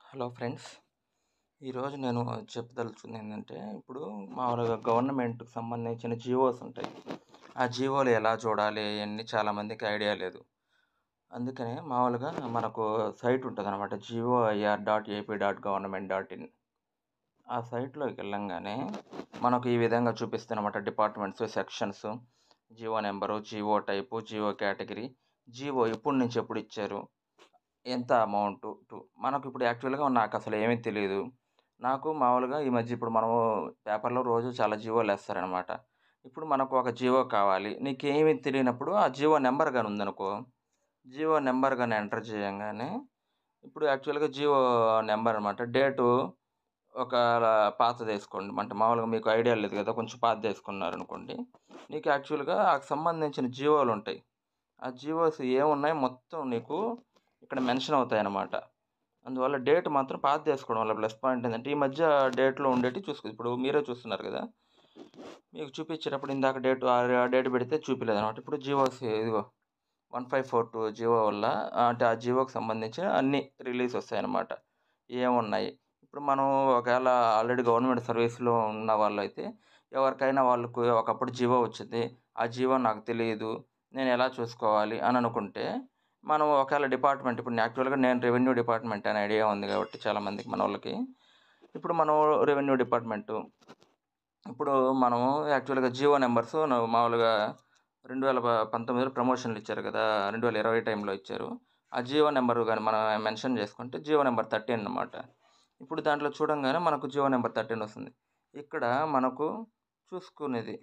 Hello friends. ఈరోజు నేను చెప్పదలుచుకుంది ఏంటంటే, ఇప్పుడు మామూలుగా గవర్నమెంట్‌కి సంబంధించిన జీవోస్ ఉంటాయి. ఆ జీవోలు ఎలా చూడాలి అయన్నీ చాలామందికి ఐడియా లేదు. అందుకనే మామూలుగా మనకు సైట్ ఉంటదనమాట. GOIR.AP.government.in. ఆ సైట్‌లోకెళ్ళంగానే మనకు ఈ విధంగా చూపిస్తాయనమాట. Departments, sections, GO number, GO type, GO category, GO ఎప్పటి నుంచి ఎప్పుడిచ్చారు, ఎంత అమౌంటు మనకిప్పుడు యాక్చువల్‌గా నాకసలు ఏమీ తెలీదు. నాకు మామూలుగా ఈ మధ్య ఇప్పుడు మనము పేపర్‌లో రోజు చాలా జీవోలేస్తారనమాట. ఇప్పుడు మనకు ఒక జీవో కావాలి. నీకేమీ తెలియనప్పుడు ఆ జీవో నంబర్ గాని ఉందనుకో, జీవో నంబర్ గాని ఎంటర్ చేయంగానే ఇప్పుడు యాక్చువల్‌గా జీవో నంబర్ అనమాట. డేటు ఒకాళ పాతదేసుకోండి. అంటే మామూలుగా మీకు ఐడియా లేదు కదా! కొంచెం పాతదేసుకున్నారనుకోండి. నీకు యాక్చువల్‌గా ఆకు సంబంధించిన జీవోలుంటాయి. ఆ జీవోస్ ఏమున్నాయి మొత్తం నీకు ఇక్కడ మెన్షన్ అవుతాయన్నమాట. అందువల్ల డేట్ మాత్రం పాతదేసుకోవడం వల్ల ప్లస్ పాయింట్ ఏందంటే, ఈ మధ్య డేట్‌లో ఉండేటివి ఇప్పుడు మీరే చూస్తున్నారు గదా! మీకు చూపించేటప్పుడు ఇందాక ఆ డేట్ పెడితే చూపియలేదనమాట. ఇప్పుడు జియోస్ ఇదిగో 1542 జియో వల్ల అంటే ఆ జియోకి సంబంధించిన అన్ని రిలీజ్ వస్తాయన్నమాట. ఏమున్నాయి. ఇప్పుడు మనం ఒకవేళ ఆల్రెడీ గవర్నమెంట్ సర్వీస్‌లో ఉన్న వాళ్ళైతే ఎవరికైనా వాళ్ళకు ఒకప్పుడు జియో వచ్చింది. ఆ జియో నాకు తెలీదు. నేనెలా చూసుకోవాలి అని అనుకుంటే, మనం ఒకవేళ డిపార్ట్మెంట్ ఇప్పుడు యాక్చువల్‌గా నేను రెవెన్యూ డిపార్ట్మెంట్ అనే ఐడియా ఉంది కాబట్టి చాలామందికి మనోళ్ళకి. ఇప్పుడు మనం రెవెన్యూ డిపార్ట్మెంటు ఇప్పుడు మనము యాక్చువల్‌గా జియో నంబర్స్ మామూలుగా 2019లో ప్రమోషన్‌లు ఇచ్చారు కదా! 2020 టైంలో ఇచ్చారు. ఆ జియో నంబర్ గాని మనం మెన్షన్ చేసుకుంటే జియో నంబర్ 13 అన్నమాట. ఇప్పుడు దాంట్లో చూడంగానే మనకు జియో నంబర్ 13 వస్తుంది. ఇక్కడ మనకు చూసుకునేది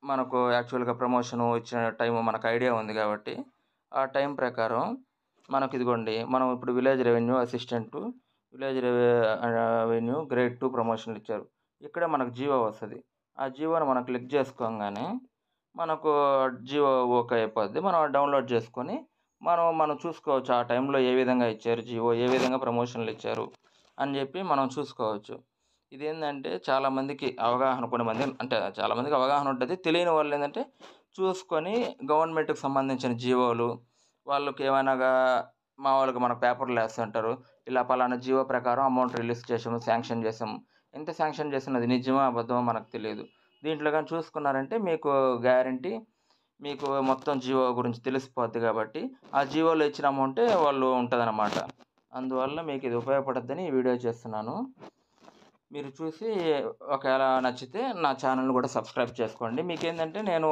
మనకు యాక్చువల్‌గా ప్రమోషను ఇచ్చిన టైము మనకు ఐడియా ఉంది గాబట్టి, ఆ టైం ప్రకారం మనకిదిగోండి మనం ఇప్పుడు village revenue assistant, revenue grade 2 ప్రమోషన్‌లిచ్చారు. ఇక్కడే మనకు జీవో వస్తది. ఆ జీవోని మనం క్లిక్ జేసుకోంగానే మనకు జీవో ఓకే అయిపోద్ది. మనం డౌన్‌లోడ్ చేసుకొని మనం చూసుకోవచ్చు. ఆ టైంలో ఏ విధంగా ఇచ్చారు జీవో, ఏ విధంగా ప్రమోషన్‌లిచ్చారు అని జెప్పి మనం చూసుకోవచ్చు. ఇదేందంటే చాలామందికి అవగాహన కొన్ని మంది అంటే చాలామందికి అవగాహన ఉంటది. తెలియని వాళ్ళేందంటే చూసుకొని గవర్నమెంట్‌కి సంబంధించిన జీవోలు వాళ్ళకేమైనాగా మామూలుగా మన పేపర్‌లో ఏస్తుంటారు. ఇలా పలానా జీవో ప్రకారం అమౌంట్ రిలీజ్ చేసాము, శాంక్షన్ చేసాము. ఎంత శాంక్షన్ చేసినది నిజమా? అబద్ధమా? మనకు తెలీదు. దీంట్లో గాని చూసుకున్నారంటే మీకు గ్యారంటీ మీకు మొత్తం జీవో గురించి తెలిసిపోద్ది గాబట్టి, ఆ జీవోలో ఇచ్చిన అమౌంటే వాళ్ళు ఉంటదనమాట. అందువల్ల మీకిది ఉపయోగపడద్దని ఈ వీడియో చేస్తున్నాను. మీరు చూసి ఒకవేళ నచ్చితే నా ఛానెల్‌ని గూడా సబ్స్క్రైబ్ చేసుకోండి. మీకేందంటే నేను